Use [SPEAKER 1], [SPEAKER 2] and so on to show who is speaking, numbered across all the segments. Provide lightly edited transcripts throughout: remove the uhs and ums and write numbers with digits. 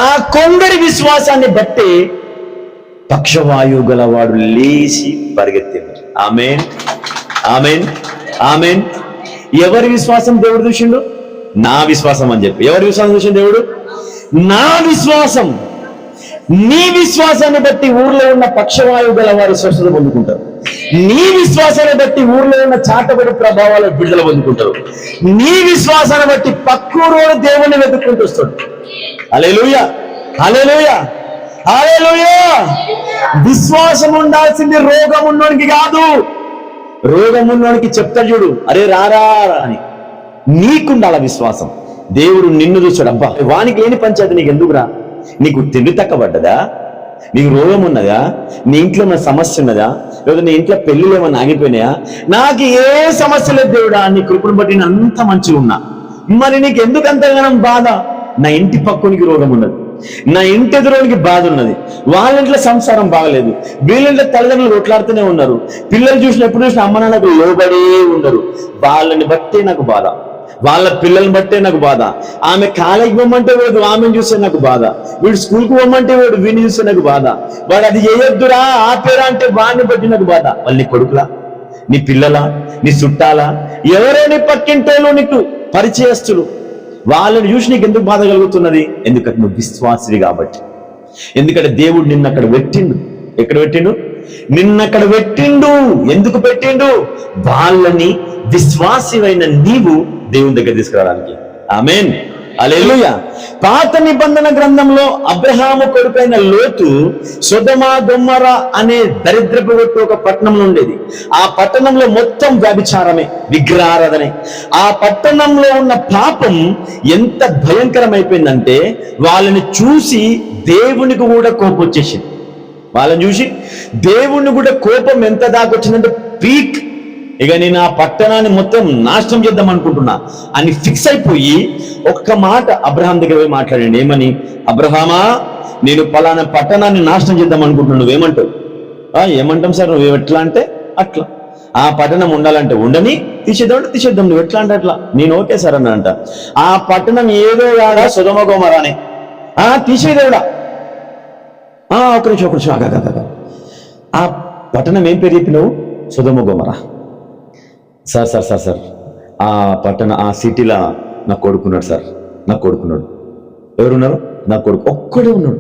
[SPEAKER 1] ఆ కొందరి విశ్వాసాన్ని బట్టి పక్షవాయువు గలవాడు లేచి పరిగెత్తిండు. ఆమేన్, ఆమేన్, ఆమేన్. ఎవరి విశ్వాసం దేవుడు చూసిండు? నా విశ్వాసం అని చెప్పి. ఎవరి విశ్వాసం చూసిండు దేవుడు? నా విశ్వాసం. నీ విశ్వాసాన్ని బట్టి ఊర్లో ఉన్న పక్షవాయువు గల వారు స్వస్థత పొందుకుంటారు. నీ విశ్వాసాన్ని బట్టి ఊర్లో ఉన్న చాటబడి ప్రభావాలు విడుదల పొందుకుంటారు. నీ విశ్వాసాన్ని బట్టి పక్కూరు దేవుణ్ణి వెతుక్కుంటూ వస్తాడు. హల్లెలూయా, హల్లెలూయా, హల్లెలూయా. విశ్వాసం ఉండాల్సింది రోగం ఉన్నోనికి కాదు. రోగం ఉన్నోనికి చెప్తాడు చూడు, అరే రారా అని. నీకుండాల విశ్వాసం. దేవుడు నిన్ను చూస్తాడు. అబ్బా వానికి లేని పంచాయతీ నీకు ఎందుకురా? నీకు తిండి తక్కబడ్డదా? నీకు రోగం ఉన్నదా? నీ ఇంట్లో ఏమైనా సమస్య ఉన్నదా? లేదా నీ ఇంట్లో పెళ్ళిళ్ళు ఏమైనా ఆగిపోయినాయా? నాకు ఏ సమస్య లేదు దేవుడా, నీ కృపను బట్టి నేను అంత మంచిగా ఉన్నా. మరి నీకు ఎందుకు అంతగానం బాధ? నా ఇంటి పక్కునికి రోగం ఉన్నది, నా ఇంటి ఎదురోనికి బాధ ఉన్నది, వాళ్ళ ఇంట్లో సంసారం బాగలేదు, వీళ్ళింట్లో తల్లిదండ్రులు కొట్లాడుతూనే ఉన్నారు, పిల్లలు ఎప్పుడు చూసినా అమ్మ నాన్నకు లోబడే ఉండరు. వాళ్ళని బట్టే నాకు బాధ, వాళ్ళ పిల్లల్ని బట్టే నాకు బాధ. ఆమె కాలేజీకి పోమంటే వాడు ఆమెను చూస్తే నాకు బాధ, వీడు స్కూల్కి పోమంటే వాడు వీడిని చూస్తే నాకు బాధ, వాడు అది చేయొద్దురా ఆపేరా అంటే వాడిని బట్టి నాకు బాధ. వాళ్ళు నీ కొడుకులా, నీ పిల్లలా, నీ చుట్టాలా, ఎవరో నీ పక్కింటోళ్ళు, నీకు పరిచయస్తులు, వాళ్ళని చూసి నీకు ఎందుకు బాధ కలుగుతున్నది? ఎందుకంటే నువ్వు విశ్వాసివి కాబట్టి. ఎందుకంటే దేవుడు నిన్ను అక్కడ పెట్టిండు. ఎక్కడ పెట్టిండు? నిన్నక్కడ పెట్టిండు. ఎందుకు పెట్టిండు? వాళ్ళని విశ్వాసివైన నీవు దేవుని దగ్గర తీసుకురావడానికి. ఆమేన్, హల్లెలూయా. పాత నిబంధన గ్రంథంలో అబ్రహాము కొడుకైన లోతు సొదొమ గొమొర్ర అనే దరిద్రపు ఒక పట్టణంలో ఉండేది. ఆ పట్టణంలో మొత్తం వ్యభిచారమే, విగ్రహారాధనే. ఆ పట్టణంలో ఉన్న పాపం ఎంత భయంకరమైపోయిందంటే వాళ్ళని చూసి దేవునికి కూడా కోపం వచ్చేసింది. వాళ్ళని చూసి దేవుణ్ణి కూడా కోపం ఎంత దాకా వచ్చిందంటే పీక్. ఇక నేను ఆ పట్టణాన్ని మొత్తం నాశనం చేద్దాం అనుకుంటున్నా అని ఫిక్స్ అయిపోయి ఒక్క మాట అబ్రహాం దగ్గర పోయి మాట్లాడండి. ఏమని? అబ్రహామా, నేను పలానా పట్టణాన్ని నాశనం చేద్దాం అనుకుంటున్నాను, నువ్వేమంటావు? ఏమంటాం సార్, నువ్వు ఎట్లా అంటే అట్లా. ఆ పట్టణం ఉండాలంటే ఉండని, తీసేద్దామంటే తీసేద్దాం, నువ్వు ఎట్లా అంటే అట్లా. నేను ఓకే సార్ అని అంట. ఆ పట్టణం ఏదో కాడా, సొదొమ గొమొర్ర అని. తీసేదేవుడా. ఒక నిమిషం ఆ పట్టణం ఏం పేరు చెప్పినావు? సొదొమ గొమొర్ర. సార్ సార్ సార్ సార్ ఆ పట్టణ, ఆ సిటీలో నా కొడుకున్నాడు సార్, నా కొడుకున్నాడు. ఎవరున్నారు? నా కొడుకు ఒక్కడే ఉన్నాడు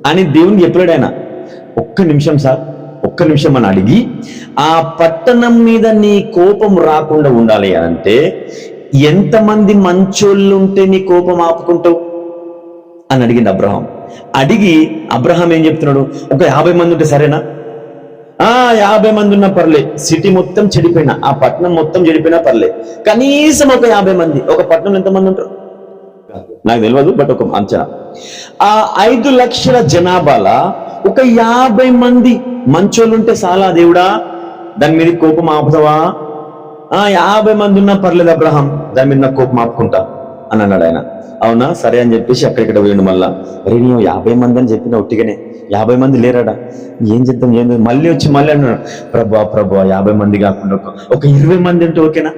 [SPEAKER 1] అని దేవుని చెప్పలేడు ఆయన. ఒక్క నిమిషం సార్, ఒక్క నిమిషం అని అడిగి, ఆ పట్టణం మీద నీ కోపం రాకుండా ఉండాలి అంటే ఎంతమంది మంచోళ్ళు ఉంటే నీ కోపం ఆపుకుంటావు అని అడిగింది అబ్రహాం. అడిగి అబ్రహాం ఏం చెప్తున్నాడు? ఒక 50 మంది ఉంటే సరేనా? 50 మంది ఉన్నా పర్లే. సిటీ మొత్తం చెడిపోయినా, ఆ పట్టణం మొత్తం చెడిపోయినా పర్లే, కనీసం ఒక 50 మంది. ఒక పట్టణంలో ఎంతమంది ఉంటారు నాకు తెలియదు, బట్ ఒక అంచనా. ఆ 5 లక్షల జనాభాలో ఒక 50 మంది మంచోళ్ళు ఉంటే చాలా. దేవుడా, దాని మీద కోపం ఆపుతావా? 50 మంది ఉన్నా పర్లేదు అబ్రహాం, దాని మీద నా కోపం ఆపుకుంటా అని అన్నాడు ఆయన. అవునా సరే అని చెప్పేసి అక్కడిక్కడ పోయిండు. మళ్ళా అరే నేను 50 మంది అని చెప్పిన ఒట్టిగానే 50 మంది లేరాడా, ఏం చేద్దాం ఏం మళ్ళీ వచ్చి మళ్ళీ అన్నాడు, ప్రభా 50 మంది కాకుండా ఒక 20 మంది అంటే ఓకేనా?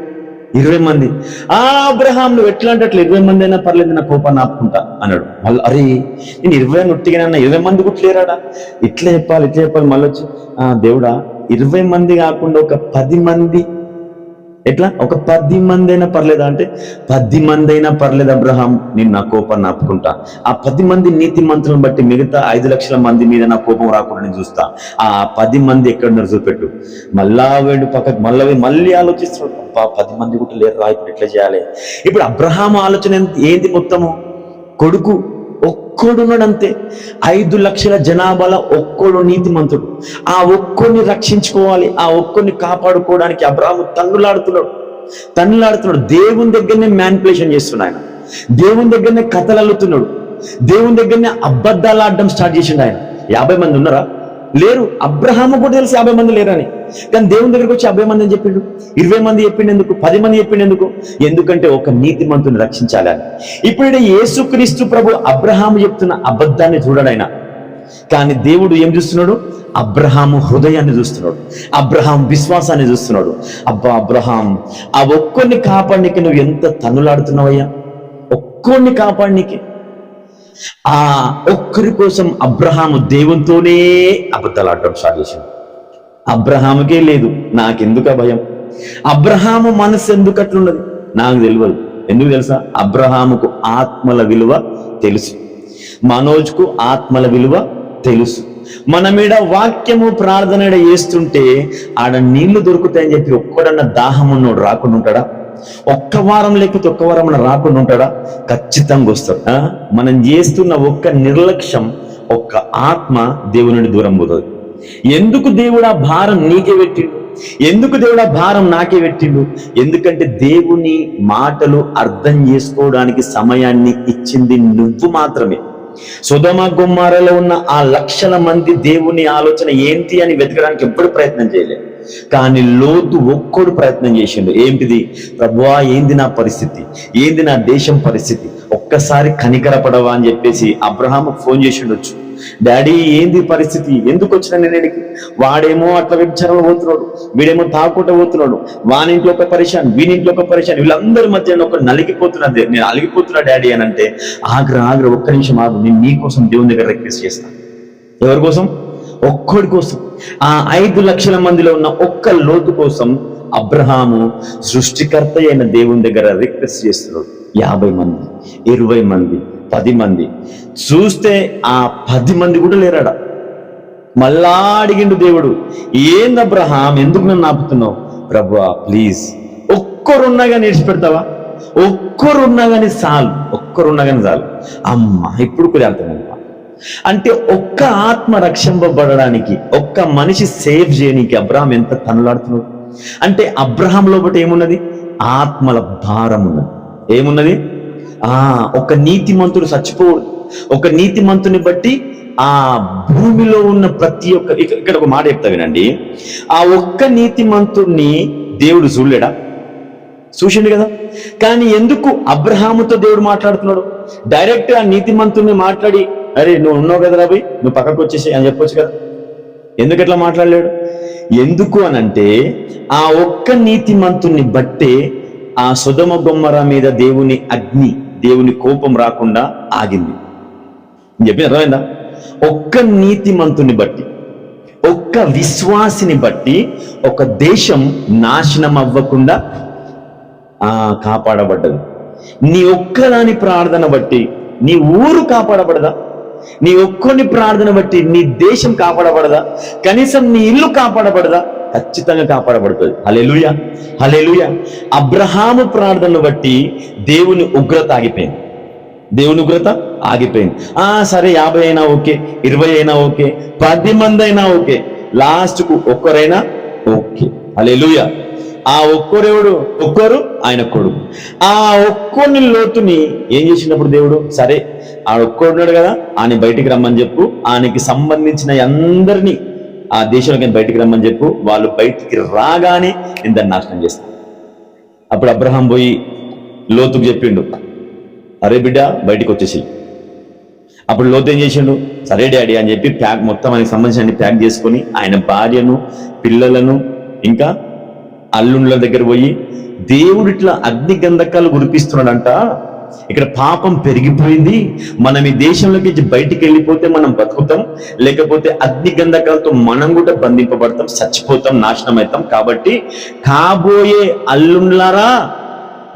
[SPEAKER 1] 20 మంది. అబ్రహాం నువ్వు ఎట్లా అంటే అట్లా 20 మంది అయినా పర్లేదు, నా కోపాన్ని ఆపుకుంటా అన్నాడు. మళ్ళీ అరే నేను 20 ఒట్టిగానే అన్నా, 20 మంది కూడా లేరాడా, ఇట్లా చెప్పాలి. మళ్ళీ వచ్చి దేవుడా 20 మంది కాకుండా ఒక 10 మంది, ఎట్లా? ఒక 10 మంది అయినా పర్లేదా అంటే 10 మంది అయినా పర్లేదు అబ్రహాం, నేను నా కోపాన్ని ఆపుకుంటా. ఆ 10 మంది నీతి మంత్రులను బట్టి మిగతా 5 లక్షల మంది మీద నా కోపం రాకుండా నేను చూస్తా. ఆ 10 మంది ఎక్కడున్నారు చూపెట్టు. మళ్ళా వేడు పక్కకు మళ్ళీ ఆలోచిస్తున్నాడు. 10 మంది కూడా లేరు రా, ఇప్పుడు ఎట్లా చేయాలి? ఇప్పుడు అబ్రహాం ఆలోచన ఏంటి? మొత్తము కొడుకు ఒక్కడున్నాడు అంతే. 5 లక్షల జనాభాలో ఒక్కడు నీతిమంతుడు. ఆ ఒక్కడిని రక్షించుకోవాలి, ఆ ఒక్కడిని కాపాడుకోవడానికి అబ్రహాము తన్నులాడుతున్నాడు. దేవుని దగ్గరనే మ్యానిపులేషన్ చేస్తున్నాడు ఆయన. దేవుని దగ్గరనే కథలు అల్లుతున్నాడు. దేవుని దగ్గరనే అబద్ధాలు ఆడడం స్టార్ట్ చేసిండు ఆయన. 50 మంది ఉన్నారా? లేరు. అబ్రహాము కూడా తెలిసి 50 మంది లేరని, కానీ దేవుని దగ్గరికి వచ్చి 50 మంది అని చెప్పిండు. 20 మంది చెప్పిండు ఎందుకు? 10 మంది చెప్పిండు ఎందుకు? ఎందుకంటే ఒక నీతిమంతుని రక్షించాలి అని. ఇప్పుడు యేసుక్రీస్తు ప్రభు అబ్రహాము చెప్తున్న అబద్ధాన్ని చూడడైనా, కానీ దేవుడు ఏం చూస్తున్నాడు? అబ్రహాము హృదయాన్ని చూస్తున్నాడు, అబ్రహాం విశ్వాసాన్ని చూస్తున్నాడు. అబ్బా అబ్రహాం, ఆ ఒక్కడిని కాపాడనీకి నువ్వు ఎంత తన్నులాడుతున్నావయ్యా, ఒక్కడిని కాపాడనీకి. ఆ ఒక్కరి కోసం అబ్రహాము దేవునితోనే అబద్ధాలు ఆడటం స్టార్ట్ చేశాడు. అబ్రహాముకే లేదు, నాకెందుకు భయం, అబ్రహాము మనసు ఎందుకు అట్లున్నది నాకు తెలియదు. ఎందుకు తెలుసా? అబ్రహాముకు ఆత్మల విలువ తెలుసు, మనోజ్కు ఆత్మల విలువ తెలుసు. మన మీద వాక్యము ప్రార్థన చేస్తుంటే ఆడ నీళ్లు దొరుకుతాయని చెప్పి ఒక్కడన్నా దాహం ఉన్నోడు రాకుండా ఉంటాడా? ఒక్క వారం లేకపోతే ఒక్క వారం రాకుండా ఉంటాడా? ఖచ్చితంగా వస్తాడు. మనం చేస్తున్న ఒక్క నిర్లక్ష్యం, ఒక్క ఆత్మ దేవుని దూరం పోతుంది. ఎందుకు దేవుడు ఆ భారం నీకే పెట్టిండు? ఎందుకు దేవుడు ఆ భారం నాకే పెట్టిండు? ఎందుకంటే దేవుని మాటలు అర్థం చేసుకోవడానికి సమయాన్ని ఇచ్చింది నువ్వు మాత్రమే. సొదొమ గొమొర్రాలో ఉన్న ఆ లక్షల మంది దేవుని ఆలోచన ఏంటి అని వెతకడానికి ఎప్పుడు ప్రయత్నం చేయలేదు. కానీ లోతు ఒక్కడు ప్రయత్నం చేసిండు. ఏంటిది? ప్రభువా, ఏంది నా పరిస్థితి, ఏంది నా దేశం పరిస్థితి, ఒక్కసారి కనికరపడవా అని చెప్పేసి అబ్రహాము ఫోన్ చేసిండొచ్చు. డాడీ, ఏంది పరిస్థితి, ఎందుకు వచ్చిన నేను? వాడేమో అట్లా వ్యభిచారంలో పోతున్నాడు, వీడేమో తాకుండా పోతున్నాడు, వానింట్లో ఒక పరిశాన్, వీనింట్లో ఒక పరిశాన్, వీళ్ళందరి మధ్య ఒక నలిగిపోతున్నది, నేను అలిగిపోతున్నా డాడీ అని అంటే, ఆగ్ర ఒక్క నిమిషం ఆగు, నేను నీ కోసం దేవుని దగ్గర రిక్వెస్ట్ చేస్తాను. ఎవరి కోసం? ఒక్కడి కోసం. ఆ 5 లక్షల మందిలో ఉన్న ఒక్క లోతు కోసం అబ్రహాము సృష్టికర్త అయిన దేవుని దగ్గర రిక్వెస్ట్ చేస్తున్నాడు. 50 మంది, 20 మంది, 10 మంది చూస్తే ఆ 10 మంది కూడా లేరాడ. మళ్ళా అడిగిండు దేవుడు, ఏంది అబ్రహాం, ఎందుకు నన్ను ఆపుతున్నావు? ప్రభువా ప్లీజ్, ఒక్కరున్నా కానీ విడిచిపెడతావా? ఒక్కరున్నా కానీ చాలు, ఒక్కరున్నా కానీ చాలు. అమ్మ, ఇప్పుడు కూడా అర్థమైంది. అంటే ఒక్క ఆత్మ రక్షింపబడడానికి, ఒక్క మనిషి సేవ్ చేయడానికి అబ్రహాం ఎంత తనులాడుతున్నాడు. అంటే అబ్రహాం లోపల ఏమున్నది? ఆత్మల భారం ఉన్నది. ఏమున్నది? ఒక నీతిమంతుడు చచ్చిపోడు. ఒక నీతిమంతుని బట్టి ఆ భూమిలో ఉన్న ప్రతి ఒక్క, ఇక్కడ ఒక మాట చెప్తా వినండి, ఆ ఒక్క నీతిమంతుడిని దేవుడు చూడలేడా? చూసిండు కదా. కానీ ఎందుకు అబ్రహాముతో దేవుడు మాట్లాడుతున్నాడు? డైరెక్ట్ ఆ నీతిమంతుడిని మాట్లాడి, అరే నువ్వు ఉన్నావు కదా రాబోయ్, నువ్వు పక్కకు వచ్చేసి అని చెప్పొచ్చు కదా. ఎందుకు ఎట్లా మాట్లాడలేడు? ఎందుకు అనంటే ఆ ఒక్క నీతిమంతుని బట్టే ఆ సొదొమ గొమొర్రా మీద దేవుని అగ్ని, దేవుని కోపం రాకుండా ఆగింది. చెప్పిన అర్థమైందా? ఒక్క నీతిమంతుని బట్టి, ఒక్క విశ్వాసిని బట్టి ఒక దేశం నాశనం అవ్వకుండా కాపాడబడ్డది. నీ ఒక్కదాని ప్రార్థన బట్టి నీ ఊరు కాపాడబడదా? నీ ఒక్కని ప్రార్థన బట్టి నీ దేశం కాపాడబడదా? కనీసం నీ ఇల్లు కాపాడబడదా? ఖచ్చితంగా కాపాడబడుతుంది. హల్లెలూయా, హల్లెలూయా. అబ్రహాము ప్రార్థనను బట్టి దేవుని ఉగ్రత ఆగిపోయింది. దేవుని ఉగ్రత ఆగిపోయింది. సరే, 50 అయినా ఓకే, 20 అయినా ఓకే, 10 మంది అయినా ఓకే, లాస్ట్కు ఒక్కరైనా ఓకే. హల్లెలూయా. ఆ ఒక్కరెవడు? ఒక్కరు ఆయన కొడుకు. ఆ ఒక్కరిని లోతుని ఏం చేసినప్పుడు దేవుడు, సరే ఆ ఒక్కడున్నాడు కదా, ఆయన బయటికి రమ్మని చెప్పు, ఆయనకి సంబంధించిన అందరినీ ఆ దేశంలోకి బయటికి రమ్మని చెప్పు, వాళ్ళు బయటికి రాగానే నేను దాన్ని నాశనం చేస్తాను. అప్పుడు అబ్రహాం పోయి లోతుకు చెప్పిండు, అరే బిడ్డ బయటికి వచ్చేసి. అప్పుడు లోతు ఏం చేసిండు? సరే డాడీ అని చెప్పి మొత్తం ఆయనకి సంబంధించిన ప్యాక్ చేసుకొని ఆయన భార్యను, పిల్లలను, ఇంకా అల్లుండ్ల దగ్గర పోయి, దేవుడు ఇట్లా అగ్ని గంధకాలు కురిపిస్తున్నాడంట, ఇక్కడ పాపం పెరిగిపోయింది, మనం ఈ దేశంలోకి బయటికి వెళ్ళిపోతే మనం బతుకుతాం, లేకపోతే అగ్ని గంధకాలతో మనం కూడా బంధింపబడతాం, చచ్చిపోతాం, నాశనం అవుతాం. కాబట్టి కాబోయే అల్లుండ్లారా,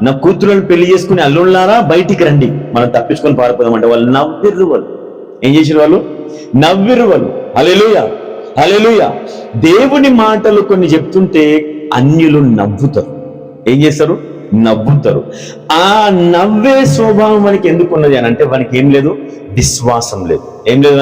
[SPEAKER 1] నా కూతురులను పెళ్లి చేసుకుని అల్లుండ్లారా బయటికి రండి, మనం తప్పించుకొని పారిపోదాం అంటే వాళ్ళు నవ్విర్రు. వాళ్ళు ఏం చేసిన? వాళ్ళు నవ్విర్రు. వాళ్ళు హల్లెలూయా, హల్లెలూయా. దేవుని మాటలు కొన్ని చెప్తుంటే అన్యులు నవ్వుతారు. ఏం చేస్తారు? నవ్వుతారు. ఆ నవ్వే స్వభావం మనకి ఎందుకు ఉన్నది అని అంటే, మనకి ఏం లేదు, విశ్వాసం లేదు. ఏం లేదు.